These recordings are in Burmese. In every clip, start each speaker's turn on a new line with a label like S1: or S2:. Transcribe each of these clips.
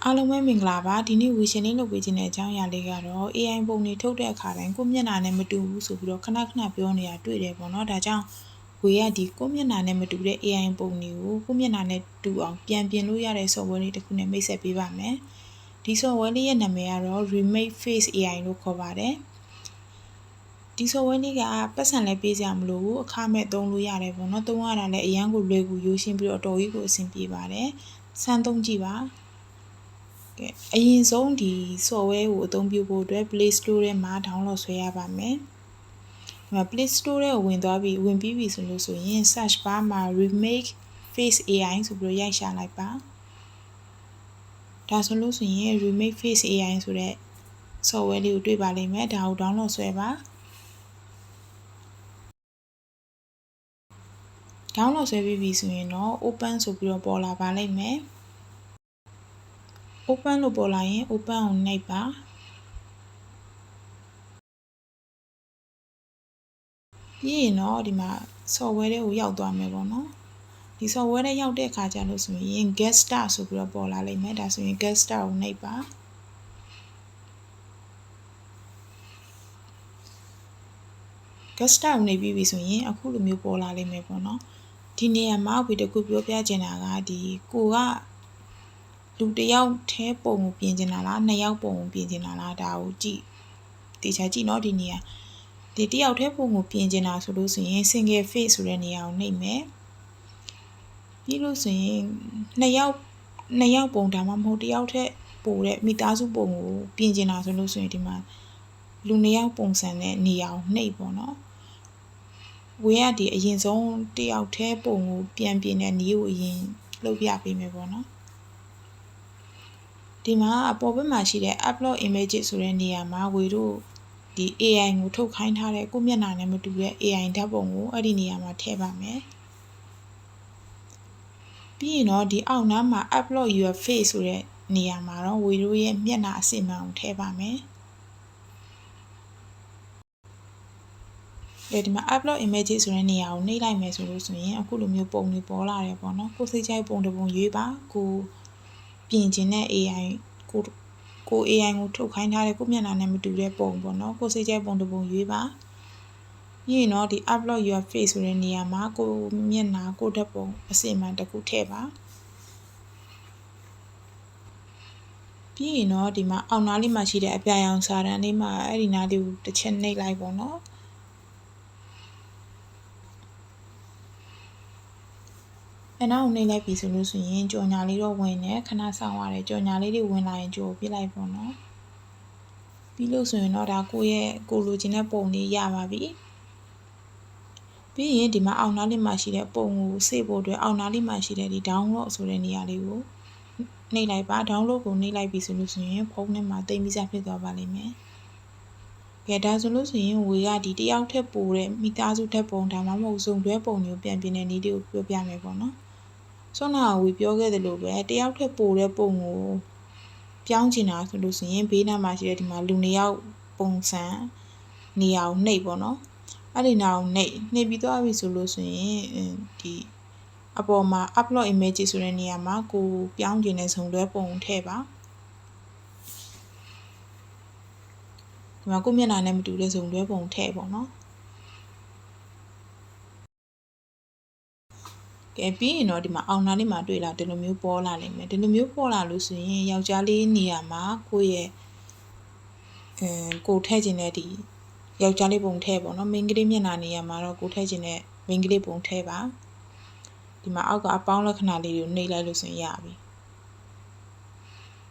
S1: အားလုံးပဲမင်္ဂလာပါဒီနေ့ဝီရှင်လေးလုပ်ပေးခြင်းတဲ့အကြောင်းအရာလေးကတော့ AI ပုံတွေထုတ်တဲ့အခါတိုင်းကိုမျက်နှာနဲ့မတူဘူးဆိုပြီးတော့ခဏပြောနေတာတွေ့တယ်ပေါ့နော်ဒါကြောင့်ဝေကဒီကိုမျက်နှာနဲ့မတူတဲ့ AI ပုံတွေကိုကိုမျက်နှာနဲ့တူအောင်ပြန်ပြင်လို့ရတဲ့ software လေးတစ်ခုနဲ့မိတ်ဆက်ပေးပါမယ်ဒီ software လေးရဲ့နာမည်ကတော့ Remake Face AI လို့ခေါ်ပါတယ်ဒီ software လေးကပတ်စံလည်းပေးစရာမလိုဘူးအခမဲ့သုံးလို့ရတယ်ပေါ့နော်သုံးရတာလည်းအရန်ကိုလွယ်ကူရိုးရှင်းပြီးတော့အတော်ကြီးကိုအဆင်ပြေပါတယ်စမ်းသုံးကြည့်ပါအရင်ဆုံးဒီ software ကိုအသုံးပြုဖို့အတွက် Play Store ထဲမှာ download ဆွဲရပါမယ်။ဒီမှာ Play Store ထဲကိုဝင်ပြီးပြီဆိုရင် search bar မှာ Remake Face AI ဆိုပြီးရိုက်ရှာလိုက်ပါ။ဒါဆိုလို့ဆိုရင် Remake Face AI ဆိုတဲ့ software လေးကိုတွေ့ပါလိမ့်မယ်။ဒါကို download ဆွဲပါ။ download ဆွဲပြီးပြီဆိုရင်တော့ open ဆိုပြီးတော့ပေါ်လာပါလိမ့်မယ်။ open လို့ပေါ်လာရင် open ကိုနှိပ်ပါပြီးရင်တော့ဒီမှာ software တွေကိုရောက်သွားမယ်ပေါ့နော်ဒီ software တွေရောက်တဲ့အခါကျလို့ဆိုရင် get start ဆိုပြီးတော့ပေါ်လာလိမ့်မယ်ဒါဆိုရင် get start ကိုနှိပ်ပါget start ကိုနှိပ်ပြီးပြီဆိုရင်အခုလိုမျိုးပေါ်လာလိမ့်မယ်ပေါ့နော်ဒီနေရာမှာဝီတခုပြောပြချင်တာကဒီကိုကလူတယောက်ထဲပုံကိုပြင်ချင်တာလားနှစ်ယောက်ပုံကိုပြင်ချင်တာလားဒါကိုကြည့်တေချာကြည့်နော်ဒီနေရာဒီတယောက်ထဲပုံကိုပြင်ချင်တာဆိုလို့ဆိုရင် single face ဆိုတဲ့နေရာကိုနှိပ်မယ်ပြီးလို့ဆိုရင်နှစ်ယောက်ပုံဒါမှမဟုတ်တယောက်ထဲပို့တဲ့မိသားစုပုံကိုပြင်ချင်တာဆိုလို့ဆိုရင်ဒီမှာလူနှစ်ယောက်ပုံစံတဲ့နေရာကိုနှိပ်ပေါ့နော်ဝေးရဒီအရင်ဆုံးတယောက်ထဲပုံကိုပြန်ပြင်တဲ့နည်းကိုအရင်လုပ်ပြပေးမယ်ပေါ့နော်ဒီမှာအပေါ်ဘက်မှာရှိတဲ့ upload images ဆိုတဲ့နေရာမှာဝေတို့ဒီ AI ကိုထုတ်ခိုင်းထားတဲ့ကိုမျက်နှာနဲ့မတူတဲ့ AI ဓာတ်ပုံကိုအဲ့ဒီနေရာမှာထည့်ပါမယ်ပြီးရင်တော့ဒီအောက်နားမှာ upload your face ဆိုတဲ့နေရာမှာတော့ဝေတို့ရဲ့မျက်နှာအစစ်မှန်ကိုထည့်ပါမယ်ဒီမှာ upload images ဆိုတဲ့နေရာကိုနှိပ်လိုက်မယ်ဆိုလို့ဆိုရင်အခုလိုမျိုးပုံတွေပေါ်လာတယ်ပေါ့နော်ကိုစိတ်ကြိုက်ပုံတစ်ပုံရွေးပါကိုပြင်ချင်တဲ့ AI ကို AI ကိုထုတ်ခိုင်းထားတဲ့ကိုမျက်နှာနဲ့မတူတဲ့ပုံပေါ့နော်ကိုစိတ်ကြိုက်ပုံတစ်ပုံရွေးပါပြီးရင်တော့ဒီ upload your face ဆိုတဲ့နေရာမှာကိုမျက်နှာကိုဓာတ်ပုံအစစ်အမှန်တစ်ခုထည့်ပါပြီးရင်တော့ဒီမှာအောက်နားလေးမှာရှိတဲ့အပြာရောင်စာတန်းလေးမှာအဲ့ဒီနားလေးကိုတစ်ချက်နှိပ်လိုက်ပေါ့နော်အဲ့နောက်နှိပ်လိုက်ပြီဆိုလို့ဆိုရင်ကြော်ညာလေးတော့ဝင်တယ်ခဏဆောင်ရတယ်ကြော်ညာလေးတွေဝင်လာရင်ကြော်ပြလိုက်ပေါ့နော်ပြီးလို့ဆိုရင်တော့ဒါကိုလိုချင်တဲ့ပုံလေးရပါပြီပြီးရင်ဒီမှာအောက်နားလေးမှာရှိတဲ့ပုံကိုစေ့ဖို့အတွက်အောက်နားလေးမှာရှိတဲ့ဒီ download ဆိုတဲ့နေရာလေးကိုနှိပ်လိုက်ပါ download ကိုနှိပ်လိုက်ပြီဆိုလို့ဆိုရင်ဖုန်းထဲမှာတင်ပြီးစားဖြစ်သွားပါလိမ့်မယ်ကဲဒါဆိုလို့ဆိုရင်ဝေကဒီတယောက်ထက်ပိုတဲ့မိသားစုဓာတ်ပုံဒါမှမဟုတ်စုံတွဲပုံမျိုးပြန်ပြင်တဲ့နည်းလေးကိုပြောပြမယ်ပေါ့နော်ဆွမ်းနာဝေပြောခဲ့သလိုပဲတယောက်ထက်ပိုတဲ့ပုံကိုပြောင်းချင်တာဆိုလို့ဆိုရင်ဘေးနားမှာရှိတဲ့ဒီမှာလူနှစ်ယောက်ပုံစံနေရာကိုနှိပ်ပေါ့နော်အဲ့ဒီနာကိုနှိပ်ပြီးသွားပြီဆိုလို့ဆိုရင်ဒီအပေါ်မှာ upload image ဆိုတဲ့နေရာမှာကိုပြောင်းချင်တဲ့စုံတွဲပုံကိုထည့်ပါဒီမှာကိုမျက်နှာနဲ့မတူတဲ့စုံတွဲပုံထည့်ပေါ့နော်ကဲပြီးရင်တော့ဒီမှာအောင်နာလေးမှာတွေ့လာဒီလိုမျိုးပေါ်လာလိမ့်မယ်ဒီလိုမျိုးပေါ်လာလို့ဆိုရင်ယောက်ျားလေးနေရာမှာကိုရဲ့ကိုထည့်ခြင်းတဲ့ဒီယောက်ျားလေးပုံထည့်ပေါ့နော်မိန်းကလေးမျက်နှာနေရာမှာတော့ကိုထည့်ခြင်းတဲ့မိန်းကလေးပုံထည့်ပါဒီမှာအောက်ကအပေါင်းလက္ခဏာလေးတွေကိုနှိပ်လိုက်လို့ဆိုရင်ရပြီ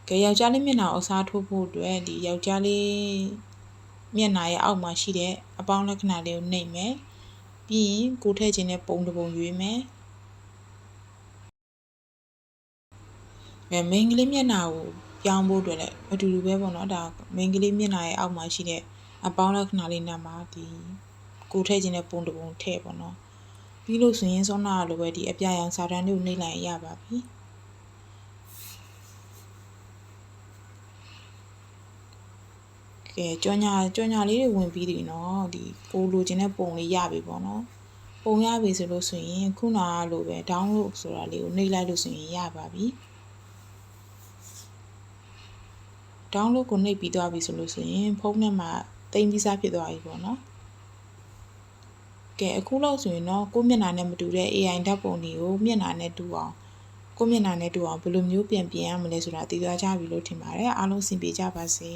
S1: ကဲယောက်ျားလေးမျက်နှာအစားထိုးဖို့အတွက်ဒီယောက်ျားလေးမျက်နှာရဲ့အောက်မှာရှိတဲ့အပေါင်းလက္ခဏာလေးကိုနှိပ်မယ်ပြီးရင်ကိုထည့်ခြင်းတဲ့ပုံတစ်ပုံရွေးမယ်မိန်းကလေးမျက်နှာကိုပြောင်းဖို့အတွက်လည်းအတူတူပဲပေါ့နော်ဒါမိန်းကလေးမျက်နှာရဲ့အောက်မှာရှိတဲ့အပေါင်းလက္ခဏာလေးနားမှာဒီကိုထည့်ခြင်းတဲ့ပုံတစ်ပုံထည့်ပေါ့နော်ပြီးလို့ဆိုရင်စောနာလိုပဲဒီအပြာရောင်စာတန်းလေးကိုနှိပ်လိုက်ရပါပြီကဲကြော်ညာလေးတွေဝင်ပြီးပြီနော်ဒီကိုလိုချင်တဲ့ပုံလေးရပြီပေါ့နော်ပုံရပြီဆိုလို့ဆိုရင်ခုနကလိုပဲ download ဆိုတာလေးကိုနှိပ်လိုက်လို့ဆိုရင်ရပါပြီ download ကိုနှိပ်ပြီးသွားပြီဆိုလို့ဆိုရင်ဖုန်းထဲမှာတိမ်ပြီးစားဖြစ်သွားပြီပေါ့နော်ကဲအခုလို့ဆိုရင်တော့ကိုမျက်နှာနဲ့မတူတဲ့ AI ဓာတ်ပုံတွေကိုမျက်နှာနဲ့တူအောင်ကိုမျက်နှာနဲ့တူအောင်ဘယ်လိုမျိုးပြန်ပြင်ရမလဲဆိုတာသိသွားကြပြီလို့ထင်ပါတယ်အားလုံးအဆင်ပြေကြပါစေ